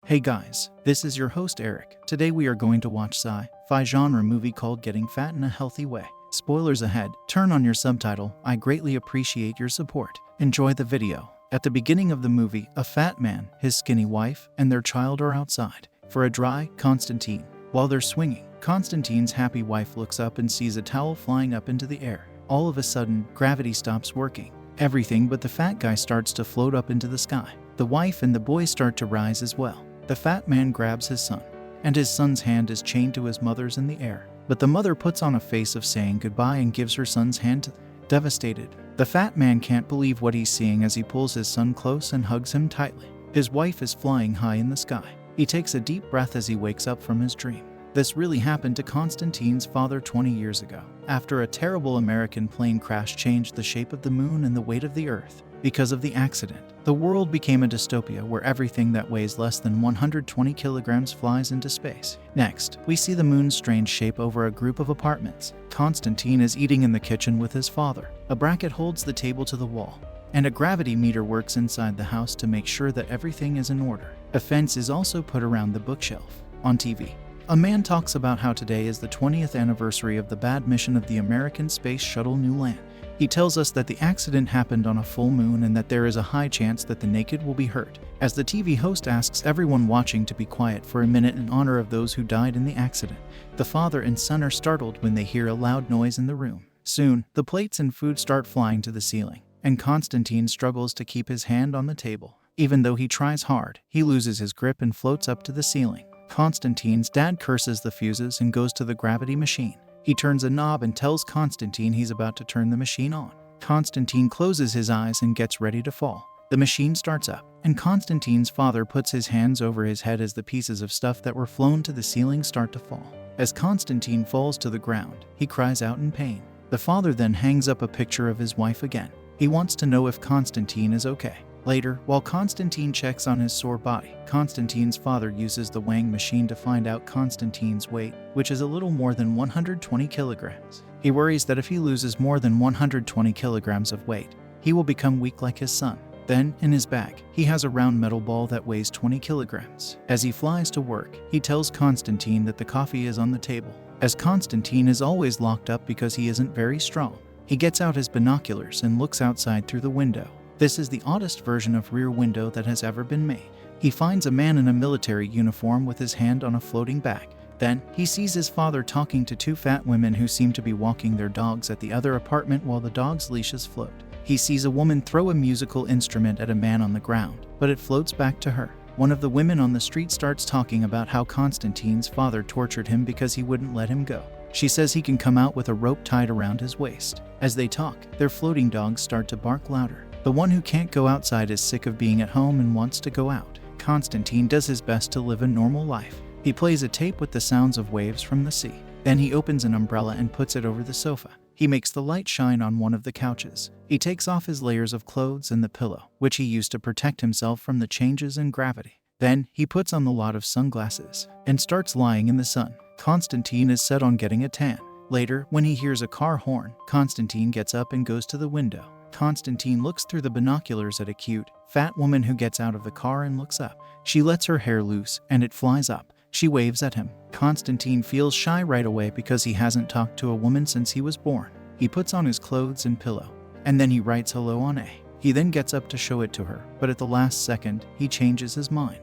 Hey guys, this is your host Eric. Today we are going to watch sci-fi genre movie called Getting Fat in a Healthy Way. Spoilers ahead, turn on your subtitle, I greatly appreciate your support. Enjoy the video. At the beginning of the movie, a fat man, his skinny wife, and their child are outside for a dry Constantine. While they're swinging, Constantine's happy wife looks up and sees a towel flying up into the air. All of a sudden, gravity stops working. Everything but the fat guy starts to float up into the sky. The wife and the boy start to rise as well. The fat man grabs his son, and his son's hand is chained to his mother's in the air. But the mother puts on a face of saying goodbye and gives her son's hand to devastated. The fat man can't believe what he's seeing as he pulls his son close and hugs him tightly. His wife is flying high in the sky. He takes a deep breath as he wakes up from his dream. This really happened to Constantine's father 20 years ago, after a terrible American plane crash changed the shape of the moon and the weight of the earth. Because of the accident, the world became a dystopia where everything that weighs less than 120 kilograms flies into space. Next, we see the moon's strange shape over a group of apartments. Constantine is eating in the kitchen with his father. A bracket holds the table to the wall, and a gravity meter works inside the house to make sure that everything is in order. A fence is also put around the bookshelf. On TV, a man talks about how today is the 20th anniversary of the bad mission of the American space shuttle New Land. He tells us that the accident happened on a full moon and that there is a high chance that the naked will be hurt. As the TV host asks everyone watching to be quiet for a minute in honor of those who died in the accident, the father and son are startled when they hear a loud noise in the room. Soon, the plates and food start flying to the ceiling, and Constantine struggles to keep his hand on the table. Even though he tries hard, he loses his grip and floats up to the ceiling. Constantine's dad curses the fuses and goes to the gravity machine. He turns a knob and tells Constantine he's about to turn the machine on. Constantine closes his eyes and gets ready to fall. The machine starts up, and Constantine's father puts his hands over his head as the pieces of stuff that were flown to the ceiling start to fall. As Constantine falls to the ground, he cries out in pain. The father then hangs up a picture of his wife again. He wants to know if Constantine is okay. Later, while Constantine checks on his sore body, Constantine's father uses the weighing machine to find out Constantine's weight, which is a little more than 120 kilograms. He worries that if he loses more than 120 kilograms of weight, he will become weak like his son. Then, in his bag, he has a round metal ball that weighs 20 kilograms. As he flies to work, he tells Constantine that the coffee is on the table. As Constantine is always locked up because he isn't very strong, he gets out his binoculars and looks outside through the window. This is the oddest version of Rear Window that has ever been made. He finds a man in a military uniform with his hand on a floating bag. Then, he sees his father talking to two fat women who seem to be walking their dogs at the other apartment while the dog's leashes float. He sees a woman throw a musical instrument at a man on the ground, but it floats back to her. One of the women on the street starts talking about how Constantine's father tortured him because he wouldn't let him go. She says he can come out with a rope tied around his waist. As they talk, their floating dogs start to bark louder. The one who can't go outside is sick of being at home and wants to go out. Constantine does his best to live a normal life. He plays a tape with the sounds of waves from the sea. Then he opens an umbrella and puts it over the sofa. He makes the light shine on one of the couches. He takes off his layers of clothes and the pillow, which he used to protect himself from the changes in gravity. Then he puts on the lot of sunglasses and starts lying in the sun. Constantine is set on getting a tan. Later, when he hears a car horn, Constantine gets up and goes to the window. Constantine looks through the binoculars at a cute, fat woman who gets out of the car and looks up. She lets her hair loose, and it flies up. She waves at him. Constantine feels shy right away because he hasn't talked to a woman since he was born. He puts on his clothes and pillow, and then he writes hello on A. He then gets up to show it to her, but at the last second, he changes his mind.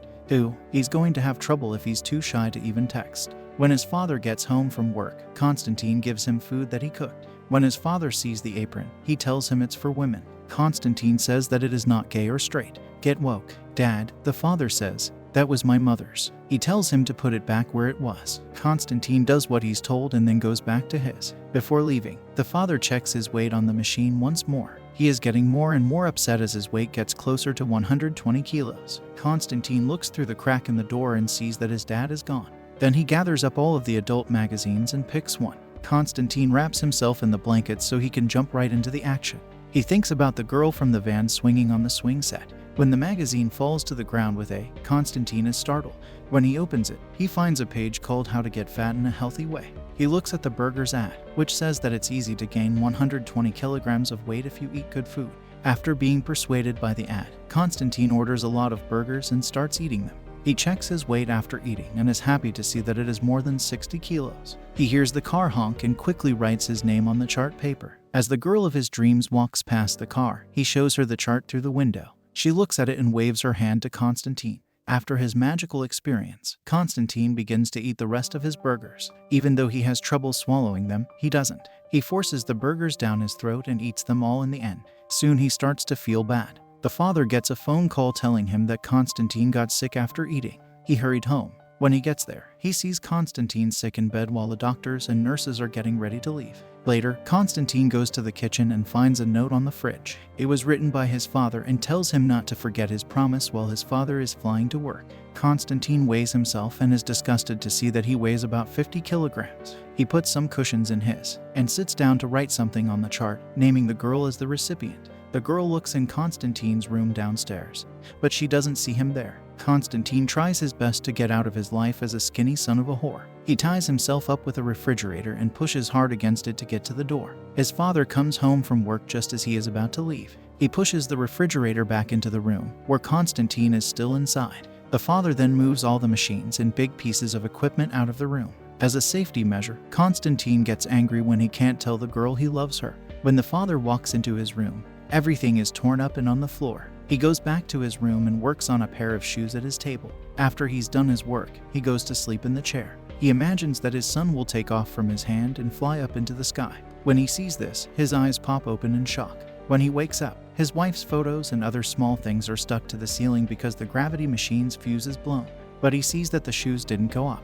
He's going to have trouble if he's too shy to even text. When his father gets home from work, Constantine gives him food that he cooked. When his father sees the apron, he tells him it's for women. Constantine says that it is not gay or straight. Get woke, Dad, the father says. That was my mother's. He tells him to put it back where it was. Constantine does what he's told and then goes back to his. Before leaving, the father checks his weight on the machine once more. He is getting more and more upset as his weight gets closer to 120 kilos. Constantine looks through the crack in the door and sees that his dad is gone. Then he gathers up all of the adult magazines and picks one. Constantine wraps himself in the blankets so he can jump right into the action. He thinks about the girl from the van swinging on the swing set. When the magazine falls to the ground with A, Constantine is startled. When he opens it, he finds a page called How to Get Fat in a Healthy Way. He looks at the burger's ad, which says that it's easy to gain 120 kilograms of weight if you eat good food. After being persuaded by the ad, Constantine orders a lot of burgers and starts eating them. He checks his weight after eating and is happy to see that it is more than 60 kilos. He hears the car honk and quickly writes his name on the chart paper. As the girl of his dreams walks past the car, he shows her the chart through the window. She looks at it and waves her hand to Konstantin. After his magical experience, Konstantin begins to eat the rest of his burgers. Even though he has trouble swallowing them, he doesn't. He forces the burgers down his throat and eats them all in the end. Soon he starts to feel bad. The father gets a phone call telling him that Konstantin got sick after eating. He hurried home. When he gets there, he sees Konstantin sick in bed while the doctors and nurses are getting ready to leave. Later, Konstantin goes to the kitchen and finds a note on the fridge. It was written by his father and tells him not to forget his promise while his father is flying to work. Konstantin weighs himself and is disgusted to see that he weighs about 50 kilograms. He puts some cushions in his and sits down to write something on the chart, naming the girl as the recipient. The girl looks in Konstantin's room downstairs, but she doesn't see him there. Konstantin tries his best to get out of his life as a skinny son of a whore. He ties himself up with a refrigerator and pushes hard against it to get to the door. His father comes home from work just as he is about to leave. He pushes the refrigerator back into the room, where Konstantin is still inside. The father then moves all the machines and big pieces of equipment out of the room. As a safety measure, Konstantin gets angry when he can't tell the girl he loves her. When the father walks into his room, everything is torn up and on the floor. He goes back to his room and works on a pair of shoes at his table. After he's done his work, he goes to sleep in the chair. He imagines that his son will take off from his hand and fly up into the sky. When he sees this, his eyes pop open in shock. When he wakes up, his wife's photos and other small things are stuck to the ceiling because the gravity machine's fuse is blown. But he sees that the shoes didn't go up.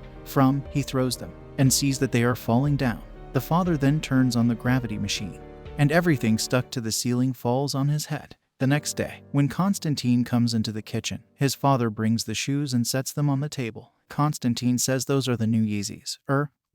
He throws them and sees that they are falling down. The father then turns on the gravity machine, and everything stuck to the ceiling falls on his head. The next day, when Konstantin comes into the kitchen, his father brings the shoes and sets them on the table. Konstantin says those are the new Yeezys,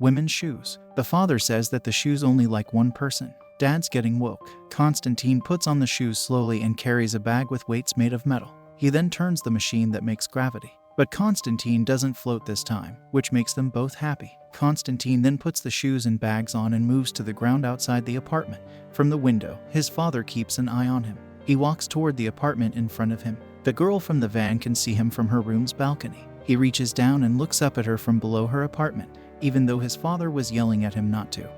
women's shoes. The father says that the shoes only like one person. Dad's getting woke. Konstantin puts on the shoes slowly and carries a bag with weights made of metal. He then turns the machine that makes gravity. But Konstantin doesn't float this time, which makes them both happy. Konstantin then puts the shoes and bags on and moves to the ground outside the apartment. From the window, his father keeps an eye on him. He walks toward the apartment in front of him. The girl from the van can see him from her room's balcony. He reaches down and looks up at her from below her apartment, even though his father was yelling at him not to.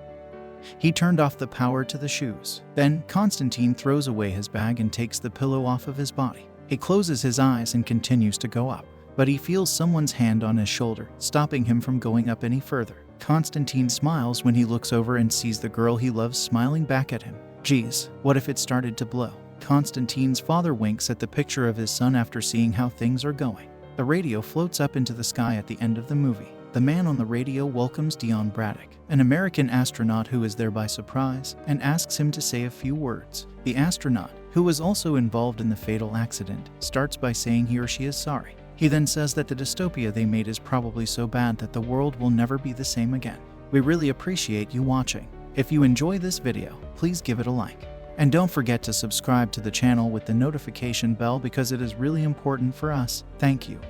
He turned off the power to the shoes. Then, Konstantin throws away his bag and takes the pillow off of his body. He closes his eyes and continues to go up, but he feels someone's hand on his shoulder, stopping him from going up any further. Konstantin smiles when he looks over and sees the girl he loves smiling back at him. Geez, what if it started to blow? Konstantin's father winks at the picture of his son after seeing how things are going. The radio floats up into the sky at the end of the movie. The man on the radio welcomes Dion Braddock, an American astronaut who is there by surprise, and asks him to say a few words. The astronaut, who was also involved in the fatal accident, starts by saying he or she is sorry. He then says that the dystopia they made is probably so bad that the world will never be the same again. We really appreciate you watching. If you enjoy this video, please give it a like. And don't forget to subscribe to the channel with the notification bell because it is really important for us. Thank you.